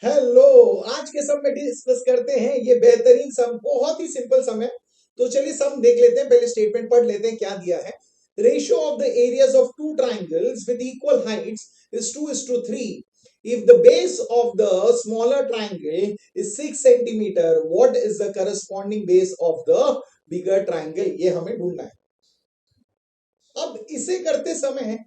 Hello. आज के सम में डिस्कस करते हैं ये बेहतरीन सम, बहुत ही सिंपल सम है। तो चलिए सम देख लेते हैं, पहले स्टेटमेंट पढ़ लेते हैं क्या दिया है। Ratio of the areas of two triangles with equal Heights is 2:3। If the base of the smaller triangle is 6 centimetre, what is the corresponding base of the bigger triangle, ये हमें ढूंढना है। अब इसे करते समय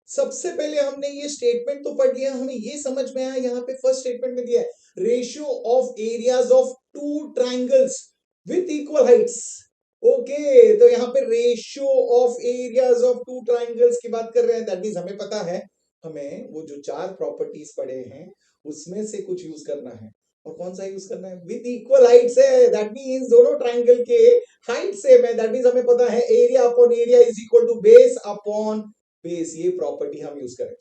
सबसे पहले हमने ये स्टेटमेंट तो पढ़ लिया, हमें ये समझ में आया यहाँ पे फर्स्ट स्टेटमेंट में दिया है ratio of areas of two triangles with equal Heights. Okay, तो यहाँ पे ratio of areas of two triangles की बात कर रहे हैं। दैट मींस हमें पता है, हमें वो जो चार प्रॉपर्टीज पढ़े हैं उसमें से कुछ यूज करना है। और कौन सा यूज करना है? विद इक्वल हाइट्स है। दैट मींस दोनों ट्राइंगल के हाइट सेम है। दैट मींस हमें पता है area upon area is equal to base upon base, ये प्रॉपर्टी हम यूज करें।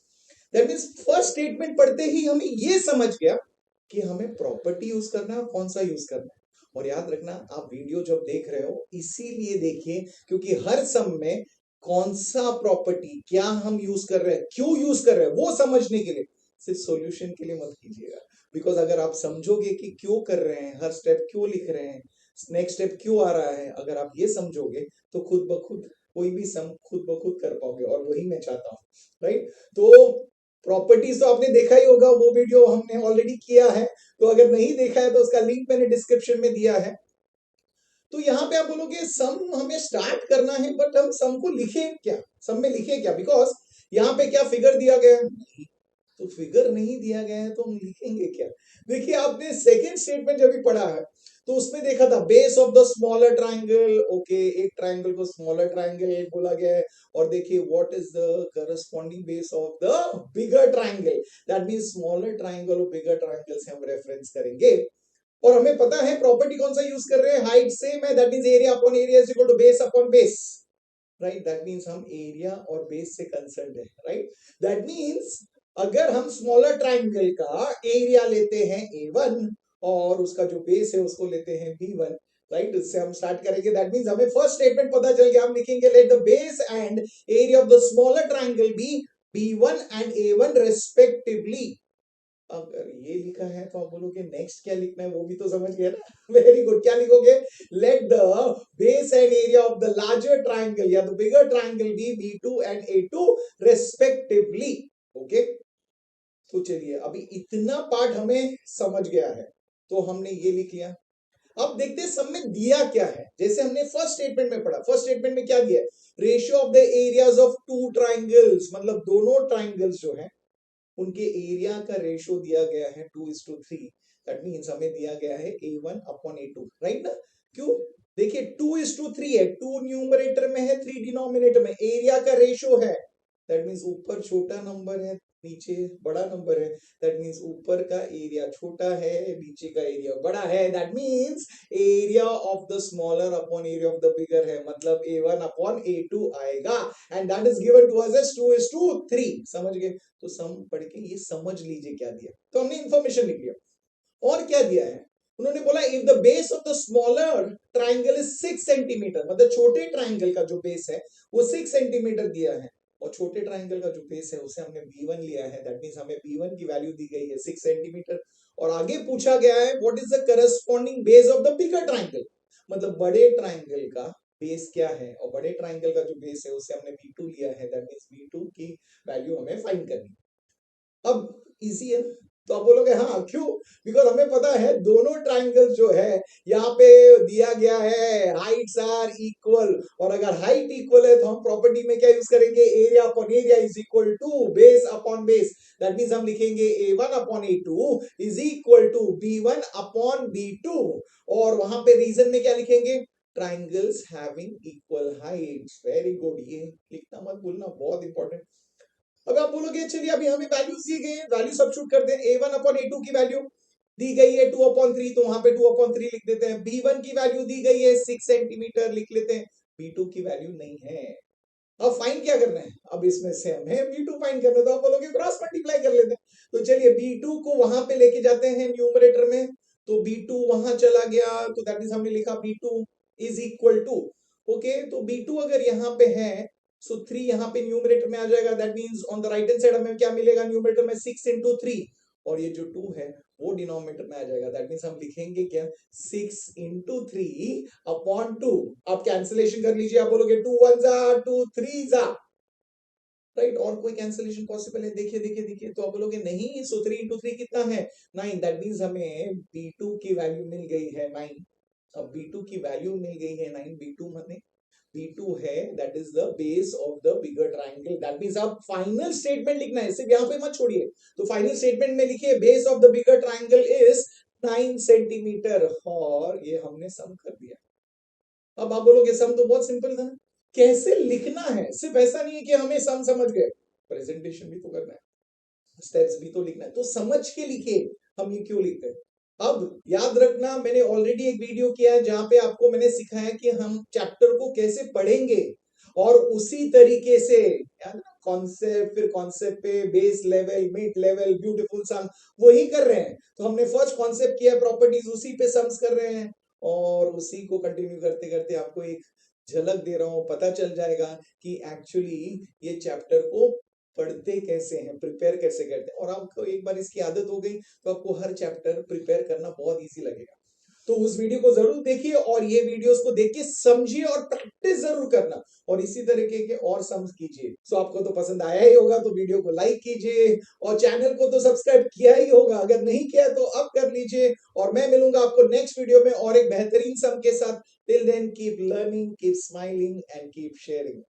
दैट मींस फर्स्ट स्टेटमेंट पढ़ते ही हमें ये समझ गया कि हमें प्रॉपर्टी यूज करना है और कौन सा यूज करना है। और याद रखना, आप वीडियो जब देख रहे हो इसीलिए देखिए क्योंकि हर सम में कौन सा प्रॉपर्टी क्या हम यूज कर रहे हैं, क्यों यूज कर रहे हैं, वो समझने के लिए, सिर्फ सॉल्यूशन के लिए मत कीजिएगा। बिकॉज अगर आप समझोगे कि क्यों कर रहे हैं, हर स्टेप क्यों लिख रहे हैं, नेक्स्ट स्टेप क्यों आ रहा है, अगर आप ये समझोगे तो खुद ब खुद कोई भी सम खुद ब खुद कर पाओगे। और वही मैं चाहता हूं, राइट। तो प्रॉपर्टीज तो आपने देखा ही होगा, वो वीडियो हमने ऑलरेडी किया है। तो अगर नहीं देखा है तो उसका लिंक मैंने डिस्क्रिप्शन में दिया है। तो यहाँ पे आप बोलोगे सम हमें स्टार्ट करना है, बट हम सम को लिखे क्या, सम में लिखे क्या? बिकॉज यहाँ पे क्या फिगर दिया गया है? तो फिगर नहीं दिया गया है तो हम लिखेंगे क्या? देखिए, आपने सेकेंड स्टेटमेंट जब भी पढ़ा है तो उसमें देखा था base of the smaller triangle. Okay, एक ट्राइंगल को स्मॉलर ट्राइंगल बोला गया है। और देखिए what is the corresponding base of the bigger triangle. That means smaller triangle और बिगर ट्राइंगल से हम रेफरेंस करेंगे। और हमें पता है प्रॉपर्टी कौन सा यूज कर रहे हैं, हाइट सेम है। That means area upon area is equal to base upon base, right. That means हम एरिया और बेस से कंसर्न है, राइट। दैट मींस अगर हम स्मॉलर ट्राइंगल का एरिया लेते हैं A1 और उसका जो बेस है उसको लेते हैं B1, राइट। इससे हम स्टार्ट करेंगे। दैट मींस हमें फर्स्ट स्टेटमेंट पता चल गया, हम लिखेंगे let the base and area of the smaller triangle be B1 and A1 respectively. अगर ये लिखा है तो आप बोलोगे नेक्स्ट क्या लिखना है, वो भी तो समझ गए ना। वेरी गुड, क्या लिखोगे? Let the base and area of the larger triangle या the bigger triangle be B2 and A2 respectively. Okay, तो चलिए अभी इतना पार्ट हमें समझ गया है, तो हमने ये लिख लिया। अब देखते हैं सब में दिया क्या है। जैसे हमने फर्स्ट स्टेटमेंट में पढ़ा, फर्स्ट स्टेटमेंट में क्या दिया है? Ratio of the areas of two triangles, मतलब दोनों ट्राइंगल्स जो है उनके एरिया का रेशियो दिया गया है 2:3। दैट मींस हमें दिया गया है A1 अपॉन A2, राइट ना। क्यों? देखिए 2:3 है, 2 न्यूमरेटर में है, 3 डिनोमिनेटर में। एरिया का रेशियो है, दैट मींस ऊपर छोटा नंबर है, नीचे बड़ा नंबर है। दैट मींस ऊपर का एरिया छोटा है, नीचे का एरिया बड़ा है। That means area of the smaller upon area of the bigger है, मतलब A1 अपॉन A2 आएगा। And that is given to us as 2:3। समझ गए? तो सम पढ़ के ये समझ लीजिए क्या दिया। तो हमने इंफॉर्मेशन लिख लिया। और क्या दिया है? उन्होंने बोला if the base of the smaller triangle is 6 centimetre, मतलब छोटे ट्राइंगल का जो बेस है वो 6 सेंटीमीटर दिया है। और छोटे ट्राइंगल का जो बेस है उसे हमने B1 लिया है। दैट मींस हमें B1 की वैल्यू दी गई है 6 सेंटीमीटर। और आगे पूछा गया है what is the corresponding base of the bigger triangle, मतलब बड़े ट्राइंगल का बेस क्या है। और बड़े ट्राइंगल का जो बेस है उसे हमने B2 लिया है। दैट मींस B2 की वैल्यू हमें फाइंड करनी। अब इजी है। तो आप बोलोगे हाँ क्यों? बिकॉज हमें पता है दोनों ट्राइंगल जो है यहाँ पे दिया गया है हाइट्स आर इक्वल। और अगर हाइट इक्वल है तो हम प्रॉपर्टी में क्या यूज करेंगे? Area upon area is equal to base upon base. That means हम लिखेंगे A1 upon A2 is equal to B1 upon B2। और वहां पे रीजन में क्या लिखेंगे? Triangles having equal heights. Very good, ये लिखना मत भूलना, बहुत इंपॉर्टेंट। अब आप बोलोगे चलिए अभी हमें वैल्यूज दी गई है, वैल्यू सब्स्टिट्यूट करते हैं। A1 अपॉन A2 की वैल्यू दी गई है 2/3, तो वहां पे 2/3 लिख देते हैं। B1 की वैल्यू दी गई है 6 सेंटीमीटर, लिख लेते हैं। B2 की वैल्यू नहीं है। अब फाइंड क्या करना है? अब इसमें से हमें B2 फाइंड करना है, तो आप बोलोगे क्रॉस मल्टीप्लाई कर लेते हैं। तो चलिए B2 को वहां पे लेके जाते हैं न्यूमरेटर में, तो B2 वहां चला गया, तो दैट मींस हमने लिखा B2 is equal to. Okay, तो B2 अगर यहाँ पे है सो 3 यहाँ पे न्यूमरेटर में आ जाएगा। That means on the right hand side हमें क्या मिलेगा? न्यूमरेटर में 6 into 3, और ये जो 2 है वो डिनोमिनेटर में आ जाएगा। दैट मीन्स हम लिखेंगे क्या, 6 इंटू 3/2। आप कैंसिलेशन कर लीजिए, आप बोलोगे 2 1 जा 2 3 जा, राइट। और कोई कैंसिलेशन पॉसिबल है? देखिए देखिए देखिए, तो आप बोलोगे नहीं, सो 3 इंटू 3 कितना है, 9। दैट मीन्स हमें B2 की वैल्यू मिल गई है 9। अब B2 की वैल्यू मिल गई है 9, B2 माने B2 है, that is the base of the bigger triangle. That means आप फाइनल स्टेटमेंट लिखना है, सिर्फ यहाँ पे मत छोड़िए। तो फाइनल स्टेटमेंट में लिखिए base of the bigger triangle is 9 centimetre, और ये हमने सम कर दिया। अब आप बोलोगे सम तो बहुत सिंपल था ना, कैसे लिखना है? सिर्फ ऐसा नहीं है कि हमें सम समझ गए, प्रेजेंटेशन भी तो करना है, स्टेप्स भी तो लिखना है, तो समझ के लिखिए। हम ये क्यों लिखते हैं? अब याद रखना, मैंने ऑलरेडी एक वीडियो किया है जहां पे आपको मैंने सिखाया कि हम चैप्टर को कैसे पढ़ेंगे, और उसी तरीके से कॉन्सेप्ट, फिर कॉन्सेप्ट पे base level, mid level, beautiful sum, वही कर रहे हैं। तो हमने फर्स्ट कॉन्सेप्ट किया प्रॉपर्टीज, उसी पे सम्स कर रहे हैं, और उसी को कंटिन्यू करते करते आपको एक झलक दे रहा हूं, पता चल जाएगा कि एक्चुअली ये चैप्टर को पढ़ते कैसे हैं, प्रिपेयर कैसे करते हैं। और आपको एक बार इसकी आदत हो गई तो आपको हर चैप्टर प्रिपेयर करना बहुत इजी लगेगा। तो उस वीडियो को जरूर देखिए, और ये वीडियोस को देख के समझिए और प्रैक्टिस जरूर करना, और इसी तरीके के और सम्स कीजिए। सो आपको तो पसंद आया ही होगा, तो वीडियो को लाइक कीजिए, और चैनल को तो सब्सक्राइब किया ही होगा, अगर नहीं किया तो अब कर लीजिए। और मैं मिलूंगा आपको नेक्स्ट वीडियो में और एक बेहतरीन सम के साथ। Till then keep learning, keep smiling and keep sharing.